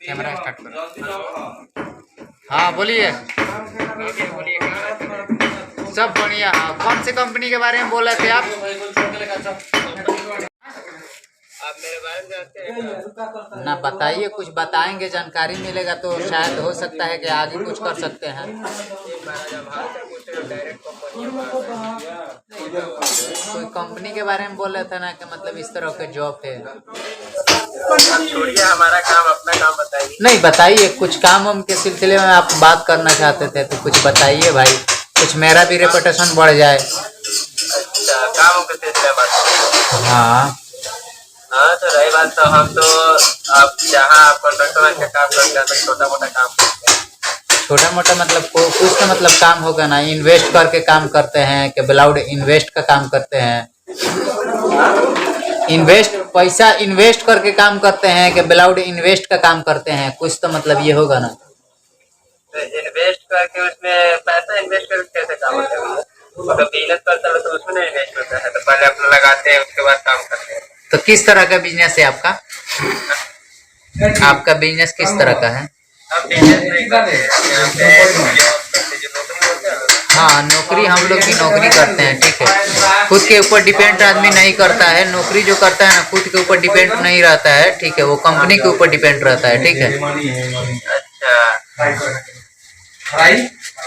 Camera start करो। हाँ बोलिए। सब बढ़िया। हाँ, कौन सी कंपनी के बारे में बोल रहे थे आप? मेरे बारे में जानते हैं ना बताइए, कुछ बताएंगे जानकारी मिलेगा तो शायद हो सकता है कि आगे कुछ कर सकते हैं। कोई कंपनी के बारे में बोल रहे थे ना कि मतलब इस तरह के जॉब है। छोड़िए, हमारा काम अपना काम बताइए। नहीं बताइए, कुछ काम वाम के सिलसिले में आप बात करना चाहते थे तो कुछ बताइए भाई, कुछ मेरा भी रेपुटेशन बढ़ जाए। अच्छा, काम के सिलसिले में बात। हाँ हाँ, तो रही बात तो हम तो आप जहाँ आप कॉन्ट्रैक्टर का काम करते हैं तो छोटा मोटा काम करते हैं। छोटा मोटा मतलब कुछ तो मतलब काम होगा ना। इन्वेस्ट करके काम करते हैं कि विदाउट इन्वेस्ट का काम करते हैं? इन्वेस्ट पैसा इन्वेस्ट करके काम करते हैं कि विदाउट इन्वेस्ट का काम करते हैं? कुछ तो मतलब ये होगा ना। तो इन्वेस्ट करके उसमें पैसा इन्वेस्ट करके कैसे काम होता है? अगर बिजनेस करता है तो उसमें नहीं इन्वेस्ट होता है, तो पहले अपना लगाते हैं उसके बाद काम करते हैं। तो किस तरह का बिजनेस है आपका? आपका बिजनेस किस तरह का है? हम बिजनेस नहीं करते हैं, हाँ, नौकरी हम लोग भी नौकरी करते हैं, ठीक है। खुद के ऊपर डिपेंड आदमी नहीं करता है। नौकरी जो करता है ना, खुद के ऊपर डिपेंड नहीं रहता है, ठीक है। वो कंपनी के ऊपर डिपेंड रहता है, ठीक है। अच्छा,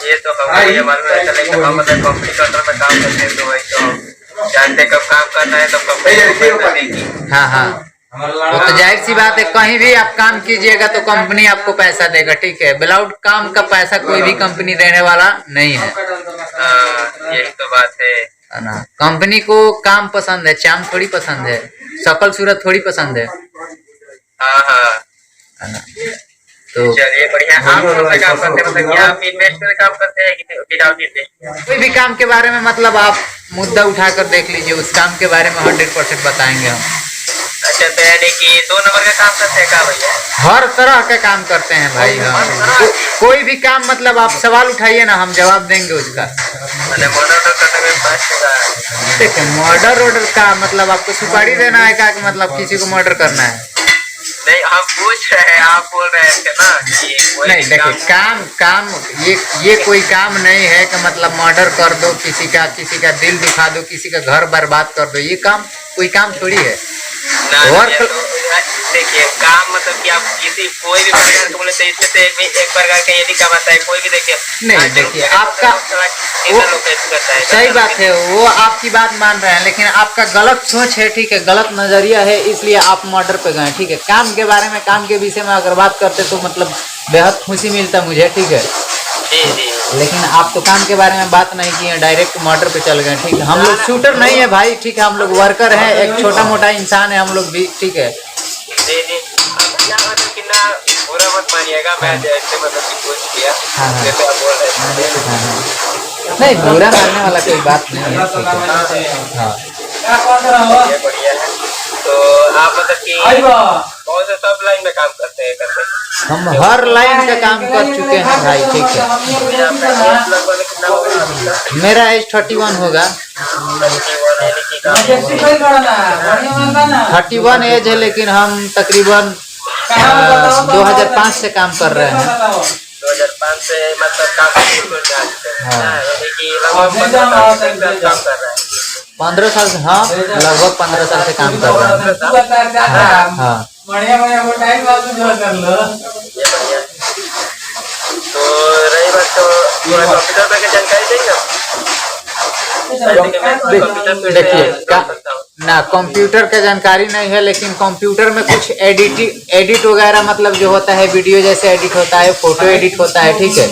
ये तो हमारे कंपनी के अंदर में काम करते हैं, तो वही तो जानते कब काम करना है, तब कंपनी। हाँ हाँ, वो तो जाहिर सी बात है। कहीं भी आप काम कीजिएगा तो कंपनी आपको पैसा देगा, ठीक है। विदाउट काम का पैसा कोई भी कंपनी देने वाला नहीं है। यही तो बात है ना। कंपनी को काम पसंद है, चाम थोड़ी पसंद है, शकल सूरत थोड़ी पसंद है। हाँ हाँ, है ना। तो चलिए बढ़िया। आप कौन सा काम करते हैं, मतलब क्या आप इन्वेस्ट कर काम करते हैं कि विदाउट इन्वेस्ट? कोई भी काम के बारे में मतलब आप मुद्दा उठाकर देख लीजिए, उस काम के बारे में 100% बताएंगे हम। अच्छा, तो यानी कि 2 नंबर का काम करते हैं क्या भैया? हर तरह का काम करते हैं भाई हम। कोई भी काम मतलब आप सवाल उठाइए ना, हम जवाब देंगे उसका। मर्डर करने में फर्स्ट देखिए, मर्डर ऑर्डर का मतलब आपको सुपारी देना है क्या कि मतलब किसी को मर्डर करना है? नहीं, हम पूछ रहे हैं, आप बोल रहे थे ना कि नहीं देखिए, काम ये कोई काम नहीं है कि मतलब मर्डर कर दो किसी का दिल दुखा दो, किसी का घर बर्बाद कर दो। ये काम कोई काम थोड़ी है। देखिए, काम मतलब कि आप किसी कोई भी प्रकार को बोले तो इसमें से एक प्रकार का ये नहीं काम आता है। कोई भी देखिए, नहीं देखिए, आपका सही बात है, वो आपकी बात मान रहे हैं, लेकिन आपका गलत सोच है, ठीक है, गलत नजरिया है, इसलिए आप मर्डर पे गए, ठीक है। काम के बारे में, काम के विषय में अगर बात करते तो मतलब बेहद खुशी मिलता मुझे, ठीक है। लेकिन आप तो काम के बारे में बात नहीं किए, डायरेक्ट मर्डर पे चल गए, ठीक है। हम लोग शूटर नहीं है भाई, ठीक है। हम लोग वर्कर हैं, एक छोटा मोटा इंसान है हम लोग भी, ठीक है। बुरा मत मानिएगा, मैं जैसे मतलब कि पूछ किया जैसे आप बोल रहे हैं। नहीं, बुरा मानने वाला कोई बात नहीं है। हाँ, बढ़िया है। तो आप मतलब कि कौन से सब लाइन में काम करते हैं? हम हर लाइन का काम कर चुके हैं भाई, ठीक है। मेरा एज 31 होगा। 31 एज है, लेकिन हम तकरीबन 2005 से काम कर रहे हैं। 2005 से मतलब काफी लगभग 15 साल से काम कर रहे हैं। 15 साल से, हाँ लगभग 15 साल से काम कर रहे हैं। हाँ बढ़िया तो रही बात, तो कंप्यूटर पे जानकारी देंगे। देखिए ना, कंप्यूटर का जानकारी नहीं है, लेकिन कंप्यूटर में कुछ एडिट वगैरह मतलब जो होता है, वीडियो जैसे एडिट होता है, फोटो एडिट होता है, ठीक है।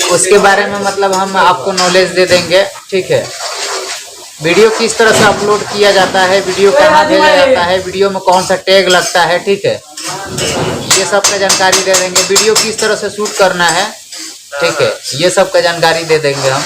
उसके बारे में मतलब हम आपको नॉलेज दे देंगे, ठीक है। वीडियो किस तरह से अपलोड किया जाता है, वीडियो कहाँ भेजा जाता है, वीडियो में कौन सा टैग लगता है, ठीक है। ये सब का जानकारी दे देंगे। वीडियो किस तरह से शूट करना है, ठीक है, ये सब का जानकारी दे देंगे हम।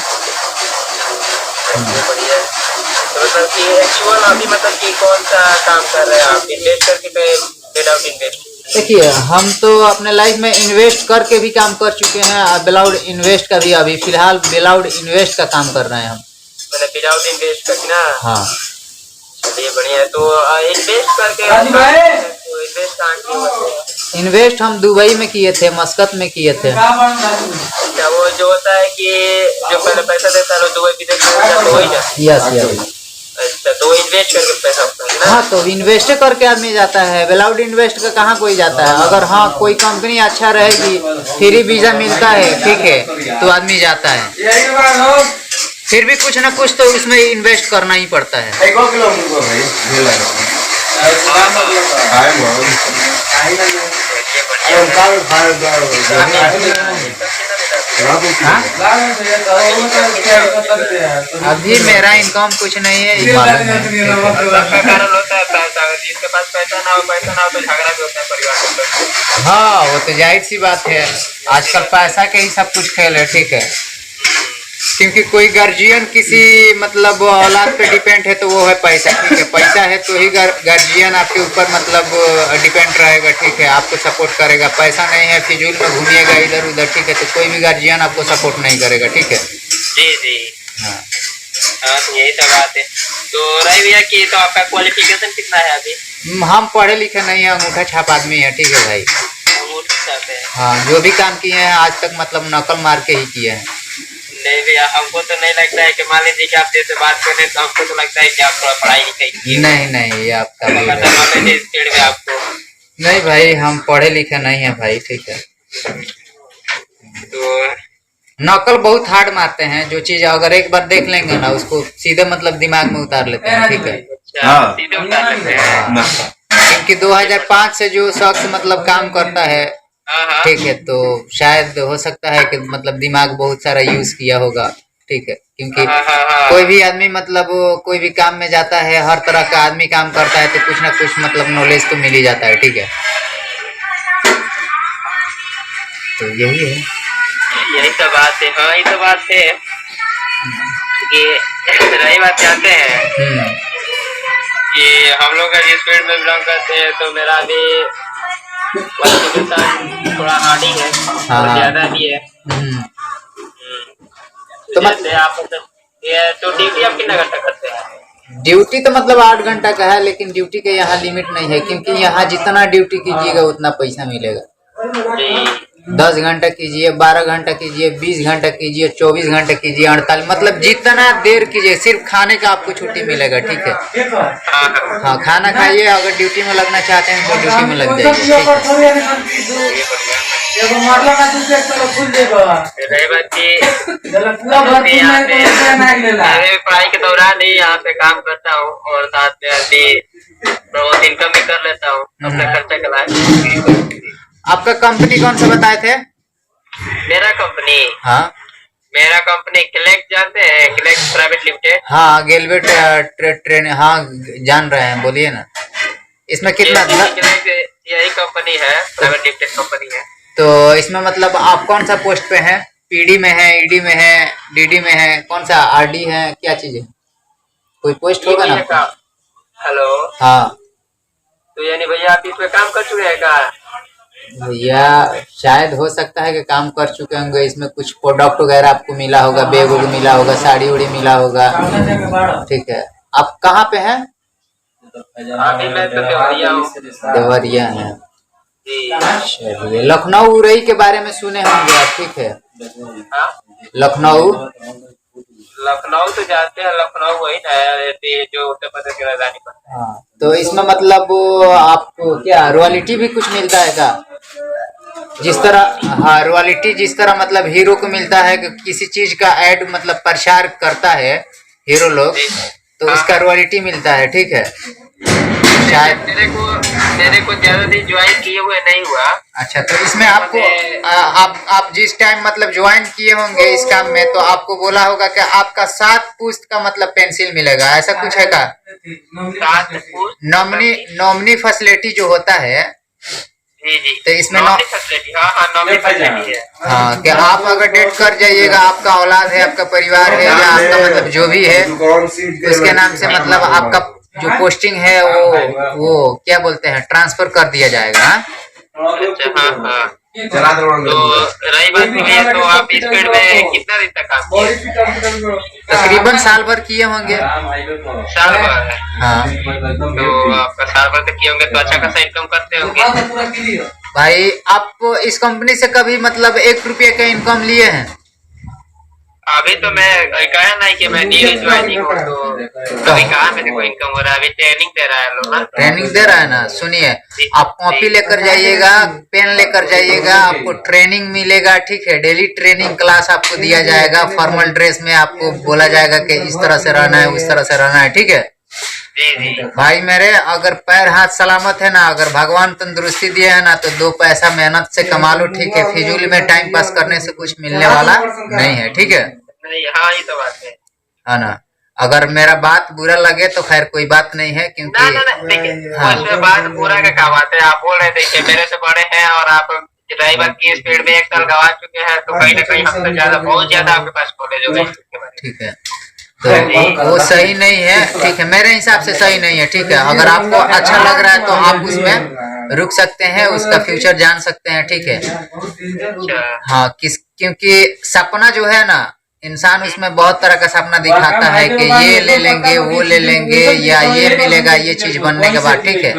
मतलब कि एक्चुअल अभी मतलब कि कौन सा काम कर रहे हैं आप, इन्वेस्ट करके विदाउट इन्वेस्ट? देखिए, हम तो अपने लाइफ में इन्वेस्ट करके भी काम कर चुके हैं, विदाउट इन्वेस्ट का भी अभी फिलहाल विदाउट इन्वेस्ट का काम कर रहे हैं हम। मैंने विदाउट इन्वेस्ट करके ना। हाँ, चलिए बढ़िया है। तो इन्वेस्ट करके इन्वेस्ट इन्वेस्ट हम दुबई में किए थे, मस्कत में किए थे। अच्छा, वो जो होता है कि जो पहले पैसा देता है दुबई विदेश में होता है, तो वही जाता है। Yes yes. अच्छा, तो वो इन्वेस्ट करके पैसा होता है ना? हाँ, तो इन्वेस्ट करके आदमी जाता है, विदाउट इन्वेस्ट का कहाँ कोई जाता है। अगर हाँ कोई कंपनी अच्छा रहेगी, फ्री वीजा मिलता है, ठीक है, तो आदमी जाता है। फिर भी कुछ ना कुछ तो उसमें इन्वेस्ट करना ही पड़ता है। अभी मेरा इनकम कुछ नहीं है, ये मालूम है। सबका कारण होता है पैसा, जिसके पास पैसा ना हो तो झगड़ा भी होता है परिवार के अंदर। हाँ, वो तो जाहिर सी बात है, आजकल पैसा के ही सब कुछ खेल है, ठीक है। क्योंकि कोई गार्जियन किसी मतलब औलाद पे डिपेंड है तो वो है पैसा, ठीक है। पैसा है तो ही गार्जियन आपके ऊपर मतलब डिपेंड रहेगा, ठीक है, आपको सपोर्ट करेगा। पैसा नहीं है, फिजूल में घूमिएगा इधर उधर, ठीक है, तो कोई भी गार्जियन आपको सपोर्ट नहीं करेगा, ठीक है। जी जी। हाँ हाँ, तो यही सब बात है। तो रही भैया कि तो आपका क्वालिफिकेशन कितना है अभी? हम पढ़े लिखे नहीं है, अंगूठा छाप आदमी है, ठीक है भाई। हाँ, जो भी काम किए हैं आज तक मतलब नकल मार के ही किए हैं। नहीं भैया, हमको तो नहीं लगता है कि मान लीजिए कि आप जैसे बात कर रहे हैं तो हमको तो लगता है कि आप थोड़ा पढ़ाई लिखाई किए। नहीं नहीं, ये आपका भी है। नॉलेज है इस फील्ड में आपको? नहीं भाई, हम पढ़े लिखे नहीं है भाई, ठीक है। तो नकल बहुत हार्ड मारते हैं, जो चीज अगर एक बार देख लेंगे ना उसको सीधे मतलब दिमाग में उतार लेते हैं, ठीक है। अच्छा, सीधे उतार लेते हैं। क्योंकि 2005 से जो शख्स मतलब काम करता है, हाँ, ठीक है, तो शायद हो सकता है कि मतलब दिमाग बहुत सारा यूज किया होगा, ठीक है। क्योंकि हाँ। कोई भी आदमी मतलब कोई भी काम में जाता है, हर तरह का आदमी काम करता है, तो कुछ ना कुछ मतलब नॉलेज तो मिल ही जाता है, ठीक है। तो यही है, यही सब बात है। हाँ, ये तो बात है कि रही बात जानते हैं कि हम लोग जिस फील्ड में बिलोंग करते हैं तो मेरा भी थोड़ा हार्ड ही है, हाँ। ज्यादा ही है। तो जैसे आप ये तो ड्यूटी आप कितना घंटा करते हैं? ड्यूटी तो मतलब 8 घंटा का है, लेकिन ड्यूटी के यहाँ लिमिट नहीं है, क्योंकि यहाँ जितना ड्यूटी कीजिएगा उतना पैसा मिलेगा। जी। 10 घंटा कीजिए, 12 घंटा कीजिए, 20 घंटा कीजिए, 24 घंटा कीजिए, 48, मतलब जितना देर कीजिए, सिर्फ खाने का आपको छुट्टी मिलेगा, ठीक है। हाँ, खाना खाइए, अगर ड्यूटी में लगना चाहते हैं तो ड्यूटी में लग जाइए, पढ़ाई के दौरान ही यहाँ पे काम करता हूँ और साथ में अभी बहुत इनकम भी कर लेता हूँ अपना खर्चा चलाए। आपका कंपनी कौन सा बताए थे? मेरा कंपनी? हाँ, मेरा कंपनी क्लेक्स जानते हैं? क्लेक्स प्राइवेट लिमिटेड। हाँ, गेलवेट ट्रेन, हाँ जान रहे हैं, बोलिए ना। इसमें कितना? यही कंपनी है, प्राइवेट लिमिटेड कंपनी है। तो इसमें मतलब आप कौन सा पोस्ट पे हैं? पीडी में है, ईडी में है, डीडी में है, कौन सा, आरडी है, क्या चीज है? कोई पोस्ट होगा ना? हेलो। हाँ, तो यानी भैया आप इसमें काम कर चुके हैं क्या? भैया शायद हो सकता है कि काम कर चुके होंगे। इसमें कुछ प्रोडक्ट वगैरह आपको मिला होगा, बैग वैग मिला होगा, साड़ी उड़ी मिला होगा, ठीक है। आप कहाँ पे हैं? अभी मैं तो देवरिया हूँ। देवरिया है, जी। चलिए। लखनऊ उरई के बारे में सुने होंगे आप, ठीक है। हाँ? लखनऊ तो जानते हैं, लखनऊ वही ना है जो उत्तर प्रदेश की राजधानी पर। हाँ, तो इसमें मतलब आपको क्या रॉयल्टी भी कुछ मिलता है क्या? जिस तरह, हाँ, रॉयल्टी जिस तरह मतलब हीरो को मिलता है कि किसी चीज का ऐड मतलब प्रचार करता है हीरो लोग, तो उसका रॉयल्टी मिलता है, ठीक है। शायद मेरे को ज्यादा दिन ज्वाइन किए हुए नहीं हुआ। अच्छा, तो इसमें आपको आप जिस टाइम मतलब ज्वाइन किए होंगे इस काम में, तो आपको बोला होगा कि आपका 7 पुस्त का मतलब पेंसिल मिलेगा, ऐसा कुछ है क्या? नॉमिनी फैसिलिटी जो होता है, जी। तो इसमें नॉमिनी फैसिलिटी है। हाँ, कि आप अगर डेट कर जाइएगा, आपका औलाद है, आपका परिवार है, या आपका मतलब जो भी है, उसके नाम से मतलब आपका जो पोस्टिंग है वो क्या बोलते हैं, ट्रांसफर कर दिया जाएगा। अच्छा, हाँ। तो रही बात भैया, तो आप इस फील्ड में कितना दिन तक काम किए? तकरीबन साल भर किए होंगे। साल भर? हाँ। तो आपका साल भर तक किए होंगे तो अच्छा खासा इनकम करते होंगे? भाई आप इस कंपनी से कभी मतलब 1 रुपये का इनकम लिए हैं? अभी तो मैं कहा ना कि मैं न्यू ज्वाइनिंग हूँ, तो अभी कहाँ मेरे को इनकम हो रहा है। अभी ट्रेनिंग दे रहा है लोग ना। ट्रेनिंग दे रहा है ना, सुनिए, आप कॉपी लेकर जाइएगा, पेन लेकर जाइएगा, आपको ट्रेनिंग मिलेगा, ठीक है। डेली ट्रेनिंग क्लास आपको दिया जाएगा, फॉर्मल ड्रेस में आपको बोला जाएगा कि इस तरह से रहना है, उस तरह से रहना है, ठीक है। जी भाई मेरे, अगर पैर हाथ सलामत है ना, अगर भगवान तंदुरुस्ती दिए है ना, तो 2 पैसा मेहनत से कमा लो, ठीक है। फिजूल में टाइम पास करने से कुछ मिलने वाला नहीं है, ठीक है। नहीं, हाँ ये तो बात है ना। अगर मेरा बात बुरा लगे तो खैर कोई बात नहीं है, क्योंकि ना देखिए, उसमें बात बुरा का क्या बात है। आप बोल रहे देखिए मेरे से बड़े हैं और आप ड्राइवर की स्पीड में 1 साल गवा चुके हैं, तो कहीं ना कहीं हमसे ज्यादा, बहुत ज्यादा आपके पास नॉलेज होगा इसके बारे में। ठीक है, तो वो सही नहीं है, ठीक है। मेरे हिसाब से सही नहीं है, ठीक है। अगर आपको अच्छा लग रहा है तो आप उसमें रुक सकते हैं, उसका फ्यूचर जान सकते हैं, ठीक है। हाँ, क्योंकि सपना जो है ना, इंसान उसमें बहुत तरह का सपना दिखाता है कि ये ले लेंगे, वो ले लेंगे, या ये मिलेगा, ये चीज बनने के बाद, ठीक है।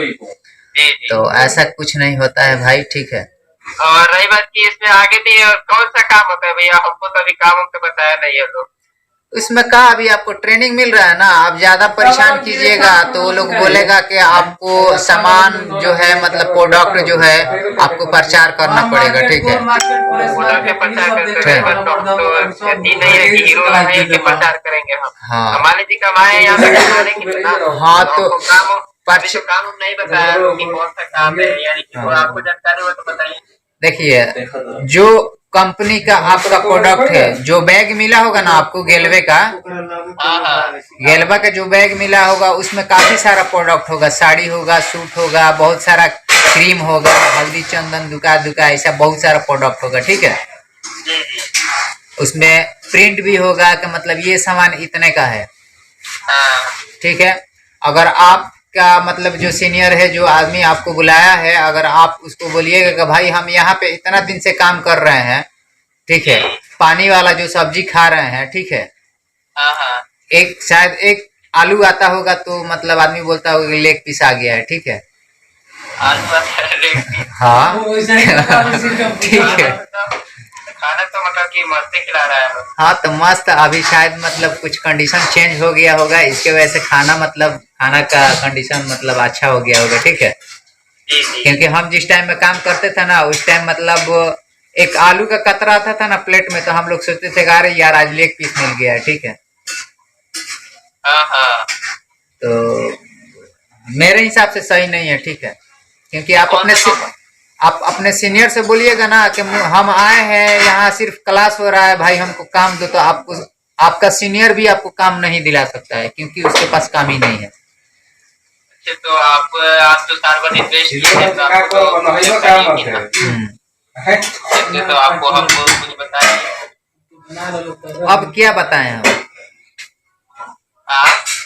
तो ऐसा कुछ नहीं होता है भाई, ठीक है। और रही बात की इसमें आगे भी और कौन सा काम होता है भैया, हमको तो अभी काम हमको बताया नहीं है लोग। इसमें कहा अभी आपको ट्रेनिंग मिल रहा है ना, आप ज्यादा परेशान कीजिएगा तो वो लोग बोलेगा कि आपको सामान जो है, मतलब प्रोडक्ट जो है, आपको प्रचार करना पड़ेगा, ठीक है। प्रचार करेंगे हम। हाँ, हमारे जी कमाए यहाँ पे। हाँ, तो काम नहीं बताया कि कौन सा काम है, यानी कि आपको जानकारी हो तो बताइए। देखिए, जो कंपनी का आपका प्रोडक्ट है, जो बैग मिला होगा ना आपको गेलवे का, गेलवा का जो बैग मिला होगा, उसमें काफी सारा प्रोडक्ट होगा, साड़ी होगा, सूट होगा, बहुत सारा क्रीम होगा, हल्दी चंदन दुका दुका, ऐसा बहुत सारा प्रोडक्ट होगा, ठीक है। उसमें प्रिंट भी होगा कि मतलब ये सामान इतने का है, ठीक है। अगर आप का मतलब जो सीनियर है, जो आदमी आपको बुलाया है, अगर आप उसको बोलिएगा कि भाई हम यहाँ पे इतना दिन से काम कर रहे हैं, ठीक है, पानी वाला जो सब्जी खा रहे हैं, ठीक है, एक शायद एक आलू आता होगा तो मतलब आदमी बोलता होगा कि लेग पीस आ गया है, ठीक है। हाँ ठीक है, खाना तो मतलब कि मस्त खिला रहा है। हाँ तो मस्त। अभी शायद मतलब कुछ कंडीशन चेंज हो गया होगा, इसके वजह से खाना मतलब खाना का कंडीशन मतलब अच्छा हो गया होगा, ठीक है। क्योंकि हम जिस टाइम में काम करते थे ना, उस टाइम मतलब एक आलू का कतरा आता था ना प्लेट में, तो हम लोग सोचते थे अरे यार आज लेग पीस मिल गया है, ठीक है। तो मेरे हिसाब से सही नहीं है, ठीक है। क्योंकि आप अपने सीनियर से बोलिएगा ना कि हम आए हैं यहाँ, सिर्फ क्लास हो रहा है भाई, हमको काम दो, तो आपको आपका सीनियर भी आपको काम नहीं दिला सकता है, क्योंकि उसके पास काम ही नहीं है। तो आप तो साल भर इन्वेस्ट किए हैं, तो आपको तो आपको हमको कुछ बताइए। अब क्या बताएं हम,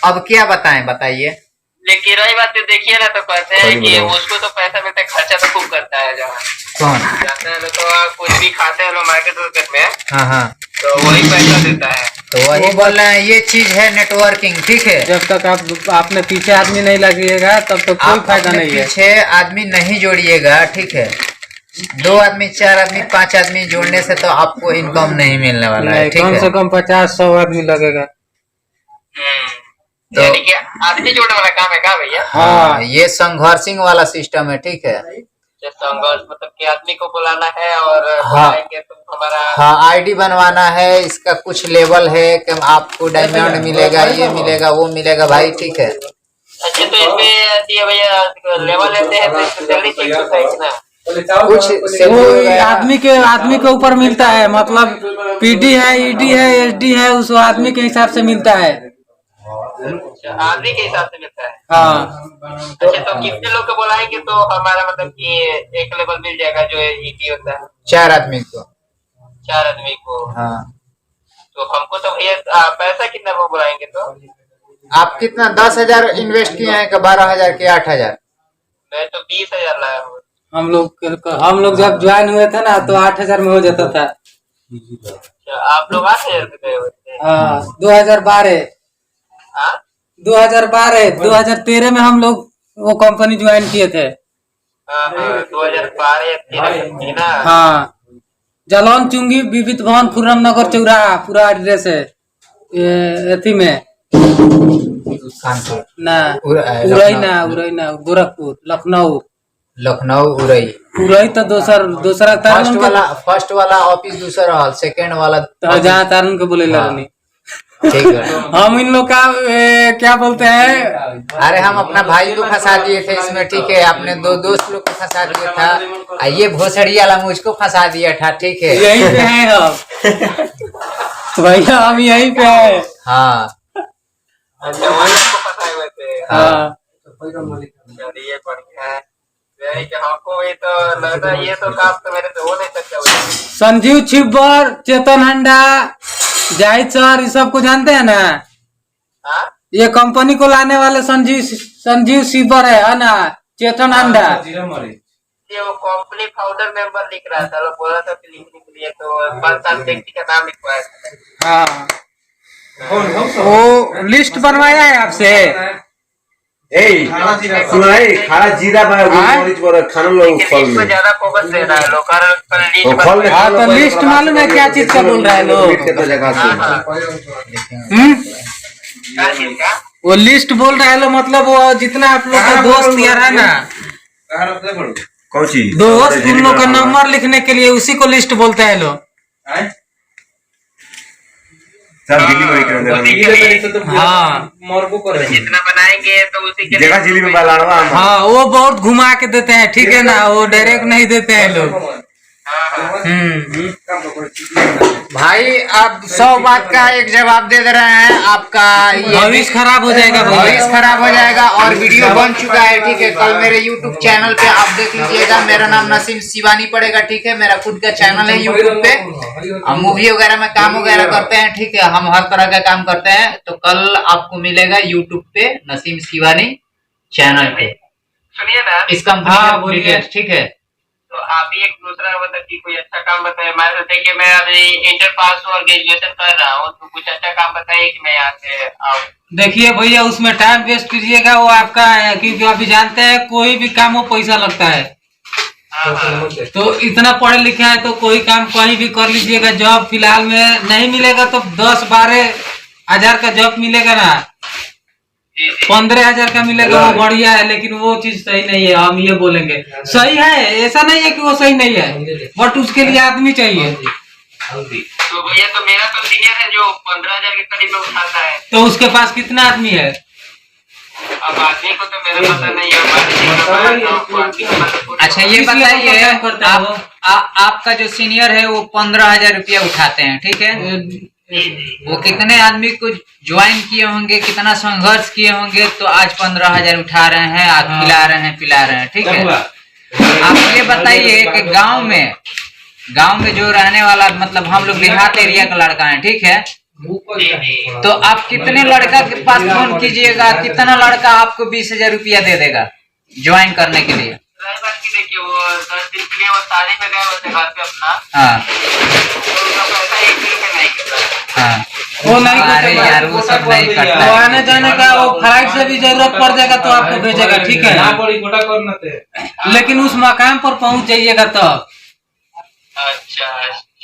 अब क्या बताएं, बताइए। लेकिन रही बात तो देखिए ना, तो कहते हैं कि उसको तो पैसा मिलता है, खर्चा तो खूब करता है। जहाँ कौन जाते हैं लोग, तो कुछ भी खाते हैं लोग मार्केट में, हाँ, तो वही पैसा देता है। तो वही बोल रहे हैं, ये चीज है नेटवर्किंग, ठीक है। जब तक आप आपने पीछे आदमी नहीं लगेगा तब तक कोई फायदा नहीं है। पीछे आदमी नहीं जोड़िएगा, ठीक है। 2 आदमी, 4 आदमी, 5 आदमी जोड़ने से तो आपको इनकम नहीं मिलने वाला है, ठीक है। कम से कम 50-100 आदमी लगेगा। तो यानी कि आदमी जोड़ने वाला काम है क्या भैया? हाँ, ये संघर्षिंग वाला सिस्टम है, ठीक है। संघर्ष मतलब कि आदमी को बुलाना है और बुलाएंगे तो हमारा, हाँ, आईडी बनवाना है, इसका कुछ लेवल है कि आपको डायमंड मिलेगा, ये मिलेगा, वो मिलेगा भाई, ठीक है। अच्छा, तो इसमें भैया लेवल लेते हैं तो इसमें सैलरी फिक्स होता है ना? कुछ आदमी के ऊपर मिलता है, मतलब पीडी है, ईडी है, एसडी है, उस आदमी के हिसाब से मिलता है। आदमी के हिसाब से मिलता है। हाँ। अच्छा, तो कितने लोग को बुलाएंगे तो हमारा मतलब कि एक लेवल मिल जाएगा जो ईडी होता है? 4 आदमी को। 4 आदमी को? हाँ। तो हमको तो भैया पैसा कितना वो बुलाएंगे तो? आप कितना 10,000 इन्वेस्ट किए हैं, 12,000 के 8,000? मैं तो 20,000 लाया हूँ। हम लोग जब ज्वाइन हुए थे ना तो 8,000 में हो जाता था। आप लोग 8,000 रुपए हुए थे? हाँ, 2012 2013 में हम लोग वो कंपनी ज्वाइन किए थे। 2012 थी ना। हाँ, जालौन चुंगी विविध भवन खुर्रम नगर चौराहा पूरा एड्रेस है ये एथी में कानपुर ना उरई ना गोरखपुर लखनऊ उरई तो दूसरा फर्स्ट वाला ऑफिस दूसरा हॉल, सेकंड वाला जहाँ तारुन के बोले हाँ। लगनी। ठीक है। हम इन लोग का क्या बोलते हैं, अरे हम अपना भाई को फंसा दिए थे इसमें, ठीक है, अपने दो दोस्त लोग को फंसा दिया था, ये भोसड़ी वाला मुझको फंसा दिया था, ठीक है। यहीं पे हैं हम तो भैया हम यहीं पे हैं। हाँ अच्छा वही आपको फंसाए हुए थे। हाँ चलिए बढ़िया है। यही कि हमको ये तो लगता है ये तो काम तो मेरे से हो नहीं सकता। संजीव छिब्बर, चेतन हंडा, जाहिद सर, ये सब को जानते हैं ना। हाँ? ये कंपनी को लाने वाले संजीव छिब्बर है ना, चेतन हंडा। ये वो कंपनी फाउंडर मेंबर लिख रहा था, लोग बोला था कि लिखने के लिए तो 5 साल व्यक्ति का नाम लिखवाया था। हाँ वो लिस्ट बनवाया है आपसे। खाना जीरा खाना लोग लिस्ट पे ज्यादा फोकस दे रहा है लोग, हाँ तो लिस्ट मालूम है क्या चीज का बोल रहा है लोग। क्या चीज का? वो लिस्ट बोल रहा है लोग, मतलब वो जितना आप लोग का दोस्त यार है ना, कौन सी दोस्त उन लोग का नंबर लिखने के लिए उसी को लिस्ट बोलते हैं लोग। सब दिल्ली में हाँ जितना बनाएंगे तो उसी के जगह जिली में बालाड़वा। हाँ वो बहुत घुमा के देते हैं, ठीक है ना, वो डायरेक्ट नहीं देते हैं लोग। भाई आप 100 बात का एक जवाब दे दे रहे हैं, आपका भविष्य खराब हो जाएगा, भविष्य खराब हो जाएगा। और वीडियो बन चुका है, ठीक है, कल मेरे YouTube चैनल पे आप देख लीजिएगा। मेरा नाम नसीम शिवानी पड़ेगा, ठीक है, मेरा खुद का चैनल है YouTube पे। हम मूवी वगैरह में काम वगैरह करते हैं, ठीक है, हम हर तरह का काम करते हैं। तो कल आपको मिलेगा YouTube पे नसीम शिवानी चैनल पे। सुनिए ना, इस कंपनी का, ठीक है। तो आप ही एक दूसरा मतलब कि कोई अच्छा काम बताए। मैं तो देखिए मैं अभी इंटर पास और ग्रेजुएशन कर रहा हूँ, तो कुछ अच्छा काम बताइए कि मैं यहाँ से आऊँ। देखिए भैया उसमें टाइम वेस्ट कीजिएगा, वो आपका है, क्योंकि अभी जानते हैं कोई भी काम हो पैसा लगता है। तो इतना पढ़े लिखे हैं तो कोई काम कहीं भी कर लीजिएगा। जॉब फिलहाल में नहीं मिलेगा तो 10-12 हजार का जॉब मिलेगा ना, 15 हजार का मिलेगा, वो बढ़िया है। लेकिन वो चीज सही नहीं है, हम ये बोलेंगे सही है, ऐसा नहीं है कि वो सही नहीं है, बट उसके लिए आदमी चाहिए। तो भैया तो मेरा तो सीनियर है जो 15 हजार के करीब में उठाता है। तो उसके पास कितना आदमी है? अब आदमी को तो मेरा पता नहीं है। अच्छा ये बताइए, आपका जो सीनियर है वो 15,000 रुपया उठाते हैं, ठीक है, वो कितने आदमी को ज्वाइन किए होंगे, कितना संघर्ष किए होंगे, तो आज 15,000 उठा रहे हैं, आज पिला रहे हैं, ठीक है। आप ये बताइए कि गांव में जो रहने वाला, मतलब हम लोग देहात एरिया का लड़का है, ठीक है, तो आप कितने लड़का के पास फोन कीजिएगा, कितना लड़का आपको 20,000 रुपया दे देगा ज्वाइन करने के लिए? देखिए वो 10 दिन के लिए वो शादी में गए होते घर पे अपना। हाँ हाँ वो नहीं, अरे यार वो सब नहीं करता वो है। आने जाने का, वो फ्लाइट से भी जरूरत पड़ जाएगा तो आपको भेजेगा, ठीक है, लेकिन उस मकाम पर पहुंच जाइएगा तब। अच्छा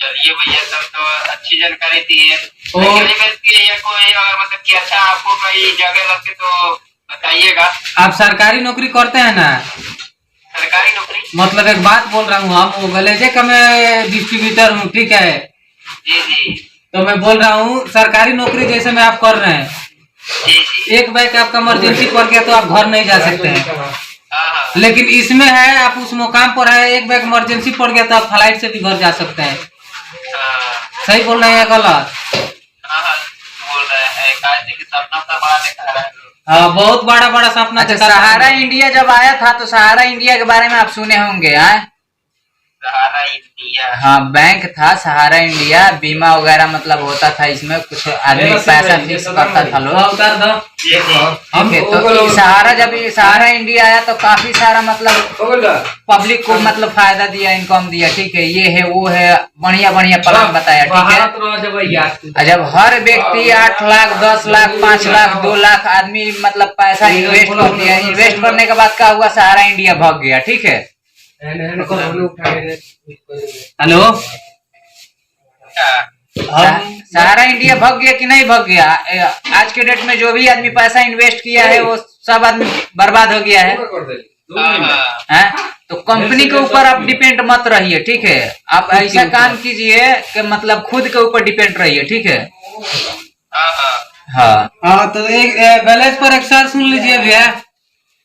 चलिए भैया, तब तो अच्छी जानकारी दी है। कोई अगर मतलब कि अच्छा आपको कहीं जगह लगती तो बताइएगा। आप सरकारी नौकरी करते हैं ना? सरकारी नौकरी मतलब एक बात बोल रहा हूँ, हम वो गलेजे का मैं डिस्ट्रीब्यूटर हूँ, ठीक है, जी तो मैं बोल रहा हूँ सरकारी नौकरी जैसे में आप कर रहे हैं, जी एक बैग आपका इमरजेंसी पड़ गया तो आप घर नहीं जा सकते हैं, लेकिन इसमें है आप उस मुकाम पर है, एक बैग इमरजेंसी पड़ गया तो आप फ्लाइट से भी घर जा सकते हैं। सही बोल रहे हैं गलत? बोल रहे हैं, सपना तो बड़ा देखा रहा है। हाँ बहुत बड़ा सपना। अच्छा सहारा इंडिया जब आया था तो सहारा इंडिया के बारे में आप सुने होंगे? सहारा इंडिया, हाँ बैंक था सहारा इंडिया, बीमा वगैरह मतलब होता था, इसमें कुछ आदमी पैसा फिक्स करता था लोग, ठीक है। तो सहारा इंडिया आया तो काफी सारा मतलब पब्लिक को मतलब फायदा दिया, इनकम दिया, ठीक है, ये है वो है, बढ़िया प्लान बताया, ठीक है। जब हर व्यक्ति 8 लाख 10 लाख 5 लाख 2 लाख आदमी मतलब पैसा इन्वेस्ट कर दिया, इन्वेस्ट करने के बाद क्या हुआ, सहारा इंडिया भाग गया, ठीक है। हेलो, सारा इंडिया भग गया कि नहीं भग गया? आज के डेट में जो भी आदमी पैसा इन्वेस्ट किया है वो सब आदमी बर्बाद हो गया है। तो कंपनी के ऊपर आप डिपेंड मत रहिए, ठीक है? आप ऐसा काम कीजिए कि मतलब खुद के ऊपर डिपेंड रहिए, ठीक है? हाँ, तो एक गलेज पर एक सर सुन लीजिए भैया।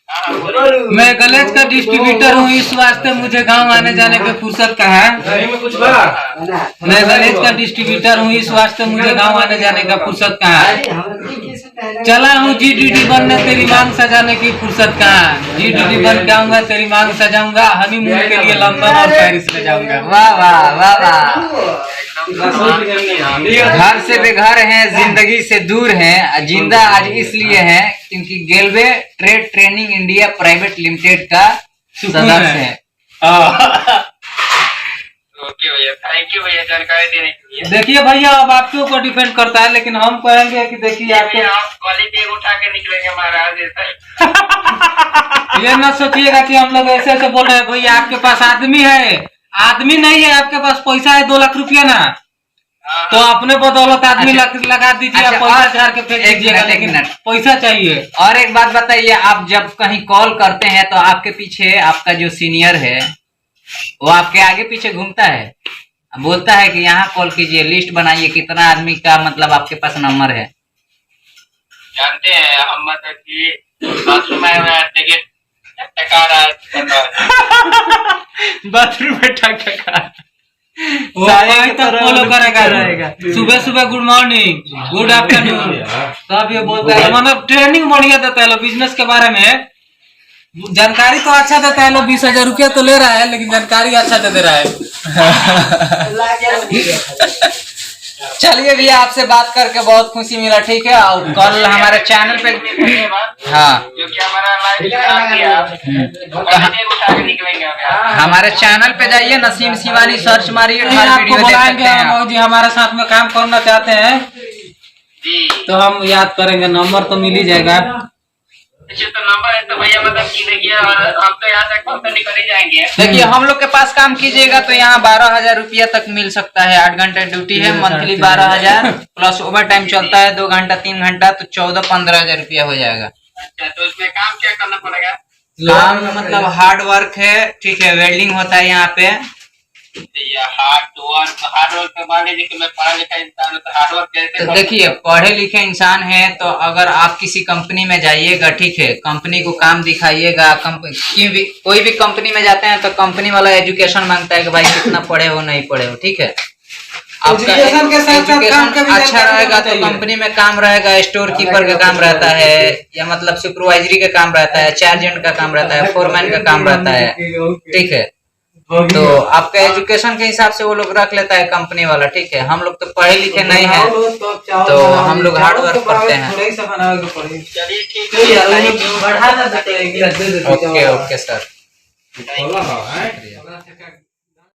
मैं गलेज का डिस्ट्रीब्यूटर हूँ, इस वास्ते मुझे गांव आने जाने की फुर्सत कहाँ है? मैं गलेज का डिस्ट्रीब्यूटर हूँ, इस वास्ते मुझे गांव आने जाने का फुर्सत कहाँ है? चला हूँ GDD बनने, तेरी मांग सजाने की फुर्सत कहाँ है? GDD बन के आऊंगा, तेरी मांग सजाऊंगा, हनीमून के लिए लंदन और पेरिस ले जाऊंगा। वाह वाह वाह वाह। घर से बेघर हैं, जिंदगी से दूर हैं, जिंदा आज इसलिए हैं क्योंकि Galway trade training India private limited का सदस्य है। ओके भैया, थैंक यू भैया जानकारी देने के लिए। देखिए भैया, अब आपके ऊपर डिपेंड करता है, लेकिन हम कहेंगे कि देखिए आपके क्वालिटी उठा के निकलेंगे महाराज ऐसा। ये ना सोचिएगा कि हम लोग ऐसे ऐसे बोल रहे हैं। भैया आपके पास आदमी है, आदमी नहीं है, आपके पास पैसा है 2 लाख रुपया ना, तो अपने बदौलत आदमी लगा दीजिए, अच्छा, पैसा झाड़ के फेंक दीजिएगा, लेकिन पैसा चाहिए। और एक बात बताइए, आप जब कहीं कॉल करते हैं तो आपके पीछे आपका जो सीनियर है वो आपके आगे पीछे घूमता है, बोलता है कि यहाँ कॉल कीजिए, लिस्ट बनाइए, कितना आदमी का मतलब आपके पास नंबर है। जानते हैं हम मतलब कि बाथरूम में टिकट टका बाथरूम में टका फॉलो करेगा रहेगा। सुबह सुबह गुड मॉर्निंग, गुड आफ्टरनून, सब ये बोलता है। मतलब ट्रेनिंग बढ़िया देता है लोग बिजनेस के बारे में, जानकारी तो अच्छा देता है। लोग 20,000 रुपया तो ले रहा है, लेकिन जानकारी अच्छा दे रहा है। चलिए भैया, आपसे बात करके बहुत खुशी मिला, ठीक है? और कल हमारे चैनल पे जो कि हमारा उठा के निकलेंगे। हमारे चैनल पे जाइए, नसीम शिवानी सर्च मारिए, आपको बुलाएंगे हम जी, हमारे साथ में काम करना चाहते हैं जी, तो हम याद करेंगे, नंबर तो मिल ही जाएगा। अच्छा, तो नंबर है तो भैया मतलब की देखिए, और हम तो यहाँ तक तो निकल ही जाएंगे। देखिए, हम लोग के पास काम कीजिएगा तो यहाँ 12,000 रुपया तक मिल सकता है। 8 घंटे ड्यूटी है, मंथली 12,000 प्लस ओवर टाइम चलता है 2 घंटा 3 घंटा, तो 14-15,000 रुपया हो जाएगा। अच्छा, तो उसमें काम क्या करना पड़ेगा? काम मतलब हार्ड वर्क है, ठीक है? वेल्डिंग होता है यहाँ पे। हार्ड वर्क मान लीजिए कि मैं पढ़ा लिखा इंसान हूं, तो हार्ड वर्क कैसे? तो देखिए, पढ़े लिखे इंसान है तो अगर आप किसी कंपनी में जाइएगा, ठीक है, कंपनी को काम दिखाइएगा, कोई भी कंपनी में जाते हैं तो कंपनी वाला एजुकेशन मांगता है कि भाई कितना पढ़े हो नहीं पढ़े हो, ठीक है? आपका एजुकेशन अच्छा रहेगा तो कंपनी में काम रहेगा, स्टोर कीपर का काम रहता है, या मतलब सुपरवाइजरी का काम रहता है, चार्जेंट का काम रहता है, फोरमैन का काम रहता है, ठीक है? तो आपका एजुकेशन के हिसाब से वो लोग रख लेता है कंपनी वाला, ठीक है? हम लोग तो पढ़े लिखे नहीं है, तो हम लोग हार्ड वर्क करते हैं। चलिए ठीक है, okay okay sir. Thank you.